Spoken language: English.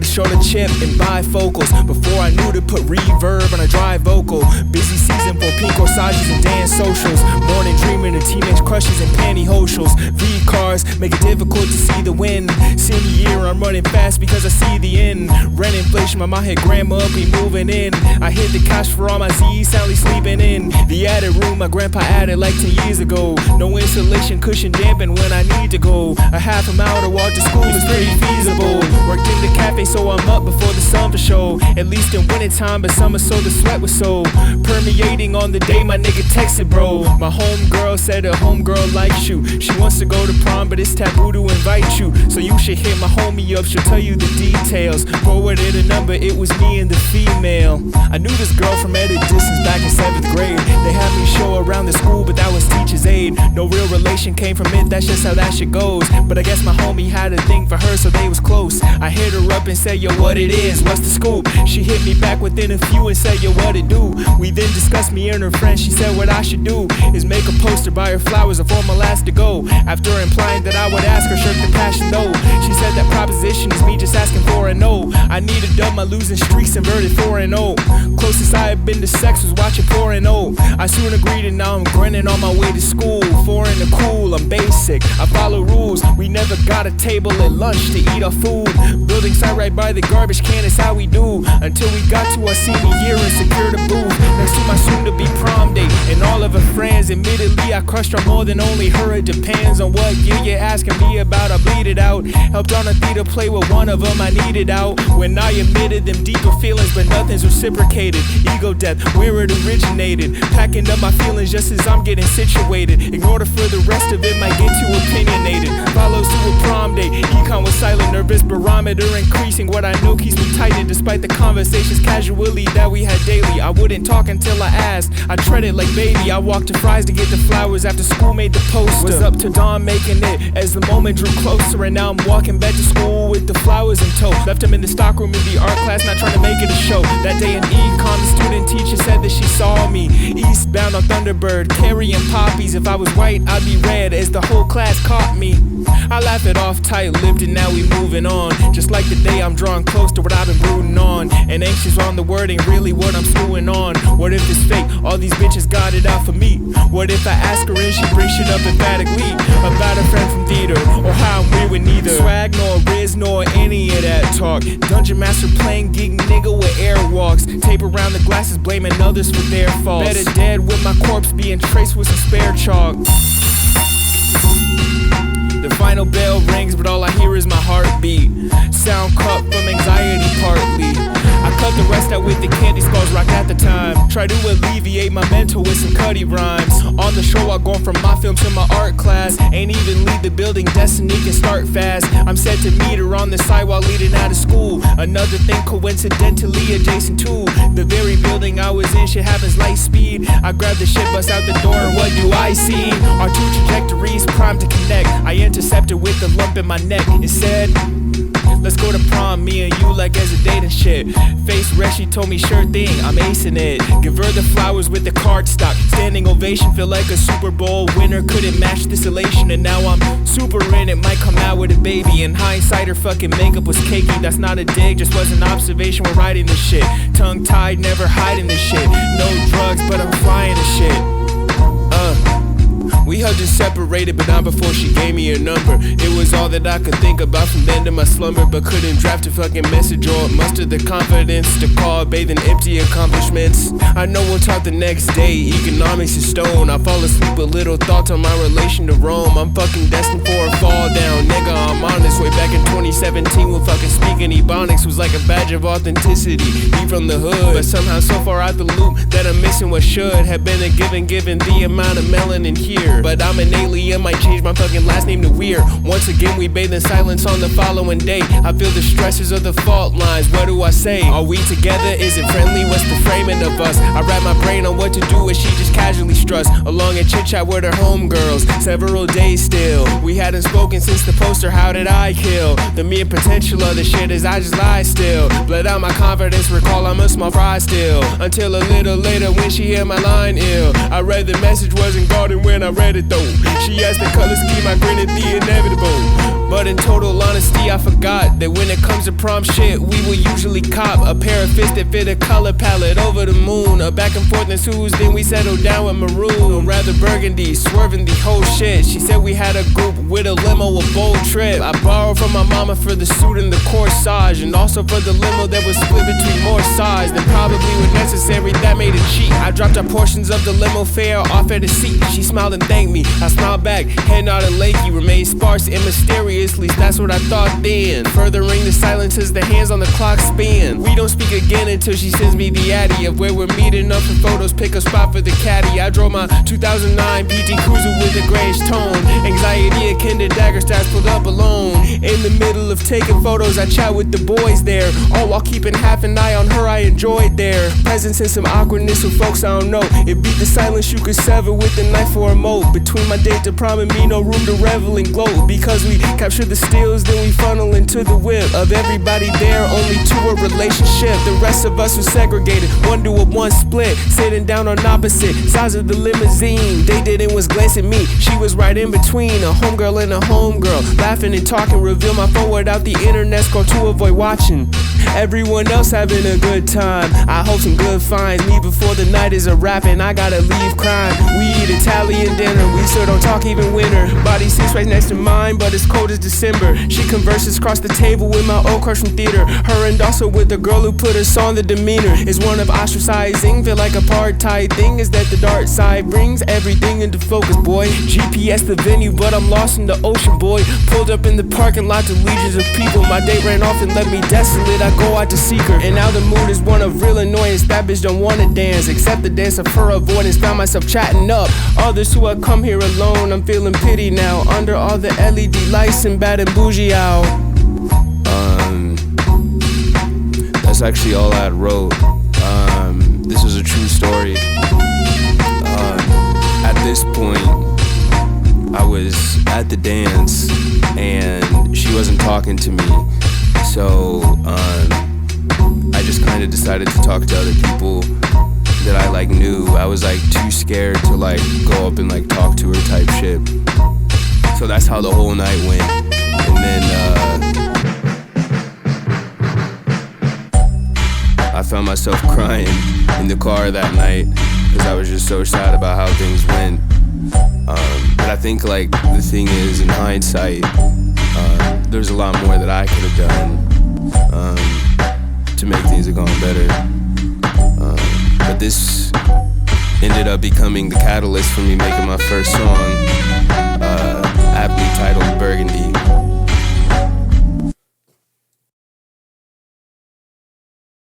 with a shoulder chip and bifocals. Before I knew to put reverb on a dry vocal. Busy season for pink corsages and dance socials. Morning dreaming of teenage crushes and pantyhosials. V-cars make it difficult to see the wind. Senior year I'm running fast because I see the end. Rent inflation, my mind hit grandma be moving in. I hit the cash for all my Z's, soundly sleeping in the attic room my grandpa added like 10 years ago. No insulation, cushion dampen when I need to go. A half a mile to walk to school is pretty feasible. Worked in the cafe so I'm up before the sun for show. At least in winter time, but summer so the sweat was so permeating on the day my nigga texted bro. My homegirl said her homegirl likes you. She wants to go to prom but it's taboo to invite you. So you should hit my homie up, she'll tell you the details. Forwarded a number, it was me and the female. I knew this girl from at a distance back in 7th grade. They had me show around the school but that was teacher's aid. No real relation came from it, that's just how that shit goes. But I guess my homie had a thing for her so they was close. I hit her up and said yo what it is, what's the scoop? She hit me back within a few and said yo what it do? We then discussed me and her friends. She said what I should do is make a poster, buy her flowers and for my last to go. After implying that I would ask her, shirk the passion though. She said that proposition is me just asking for a no. I need to dub my losing streaks inverted 4-0. Closest I had been to sex was watching 4-0. I soon agreed and now I'm grinning on my way to school. Foreign and cool, I'm basic, I follow rules. We never got a table at lunch to eat our food. Building site right by the garbage can is how we do. Until we got to our senior year and secured a booth next to my soon-to-be prom date and all of her friends. Admittedly, I crushed her more than only her. It depends on what year you're asking me about. I bleed it out. Helped on a theater play with one of them I needed out. When I admitted them deeper feelings, but nothing's reciprocated. Ego death, where it originated. Packing up my feelings just as I'm getting situated. Ignored her for the rest of it, might get too opinionated. Follows to a prom date. Econ was silent, nervous barometer increasing. What I know keeps me tight, and despite the conversations casually that we had daily, I wouldn't talk until I asked. I treaded like baby. I walked to Fry's to get the flowers after school made the poster. Was up to dawn making it as the moment drew closer, and now I'm walking back to school with the flowers in tow. Left him in the stockroom in the art class, not trying to make it a show. That day in econ, the student teacher said that she saw me eastbound on Thunderbird, carrying poppies. If I was white, I'd be red, as the whole class caught me. I laughed it off, tight-lipped, and now we moving on. Just like the day I'm drawing close to what I've been brooding on. And anxious on the word ain't really what I'm stewing on. What if it's fake? All these bitches got it out for me. What if I ask her and she brings shit up emphatically about a friend from theater, or how I'm weird with neither swag nor riz nor any of that talk. Dungeon master playing geek nigga with airwalks. Tape around the glasses, blaming others for their faults. Better dead with my corpse being traced with some spare chalk. The final bell rings, but all I hear is my heartbeat. Sound cut from anxiety partly. I cut the rest out with the candy skulls rock at the time. Try to alleviate my mental with some cutty rhymes. On the show I go from my film to my art class. Ain't even leave the building, destiny can start fast. I'm set to meet her on the sidewalk leading out of school. Another thing coincidentally adjacent to the very building I was in. Shit happens light speed. I grab the shit, bust out the door, and what do I see? Our two trajectories primed to connect. I intercepted with a lump in my neck. It said, let's go to prom, me and you like as a date and shit. Face red, she told me sure thing, I'm acing it. Give her the flowers with the card stock. Standing ovation, feel like a Super Bowl winner. Couldn't match this elation, and now I'm super in it. Might come out with a baby. In hindsight, her fucking makeup was cakey. That's not a dig, just was an observation. We're writing this shit. Tongue tied, never hiding this shit. No drugs, but I'm flying this shit. We hugged and separated, but not before she gave me her number. It was all that I could think about from the end of my slumber, but couldn't draft a fucking message or muster the confidence to call, bathing empty accomplishments. I know we'll talk the next day, economics is stone. I fall asleep with little thoughts on my relation to Rome. I'm fucking destined for a fall down, nigga, I'm on this way. Back in 2017 when fucking speaking ebonics was like a badge of authenticity. Be from the hood, but somehow so far out the loop that I'm missing what should have been a given the amount of melanin here. But I'm an alien, might change my fucking last name to Weir. Once again we bathe in silence on the following day. I feel the stresses of the fault lines, what do I say? Are we together? Is it friendly? What's the framing of us? I wrap my brain on what to do as she just casually struts along and chit chat with her homegirls. Several days still, we hadn't spoken since the poster, how did I kill? The mere potential of the shit is I just lie still. Bled out my confidence, recall I'm a small fry still. Until a little later when she heard my line ill. I read the message wasn't guarded when when I read it though. She asked the color scheme, I grinned at the inevitable. But in total honesty, I forgot that when it comes to prom shit, we will usually cop a pair of fists that fit a color palette over the moon. A back and forth ensues, then we settle down with maroon, or rather burgundy, swerving the whole shit. She said we had a group with a limo, a bold trip. I borrowed from my mama for the suit and the corsage, and also for the limo that was split between more sides than probably was necessary. That made it cheap. I dropped our portions of the limo fare off at the seat. She smiled and thanked me. I smiled back, head nodded lakey, remained sparse and mysterious. At least that's what I thought then. Furthering the silence as the hands on the clock spin. We don't speak again until she sends me the addy of where we're meeting up for photos. Pick a spot for the caddy. I drove my 2009 PT Cruiser with a grayish tone. Anxiety akin to dagger stats, pulled up alone. In the middle of taking photos, I chat with the boys there, all while keeping half an eye on her. I enjoyed their presence and some awkwardness with folks I don't know. It beat the silence you could sever with a knife or a moat. Between my date to prom and me, no room to revel and gloat. Because we capture the steals, then we funnel into the whip of everybody there, only to a relationship. The rest of us was segregated, one to a one split, sitting down on opposite sides of the limousine. They didn't was glancing me, she was right in between a homegirl and a homegirl, laughing and talking. Reveal my phone without the internet scroll to avoid watching everyone else having a good time. I hope some good finds me before the night is a wrap and I gotta leave crying. We eat Italian dinner, we still don't talk even winter. Body sits right next to mine, but it's cold as December. She converses across the table with my old crush from theater. Her and also with the girl who put us on. The demeanor is one of ostracizing. Feel like apartheid thing is that the dark side brings everything into focus, boy. GPS the venue, but I'm lost in the ocean, boy. Pulled up in the parking lot to legions of people. My date ran off and left me desolate. I go out to seek her, and now the mood is one of real annoyance. That bitch don't wanna dance, except the dance of her avoidance. Found myself chatting up others who had come here alone. I'm feeling pity now, under all the LED lights and bad and bougie out. That's actually all I wrote. This was a true story. At this point, I was at the dance and she wasn't talking to me, so I just kind of decided to talk to other people that I knew. I was too scared to go up and talk to her type shit. So that's how the whole night went. And then I found myself crying in the car that night because I was just so sad about how things went. But I think the thing is, in hindsight, there's a lot more that I could have done to make things have gone better. But this ended up becoming the catalyst for me making my first song.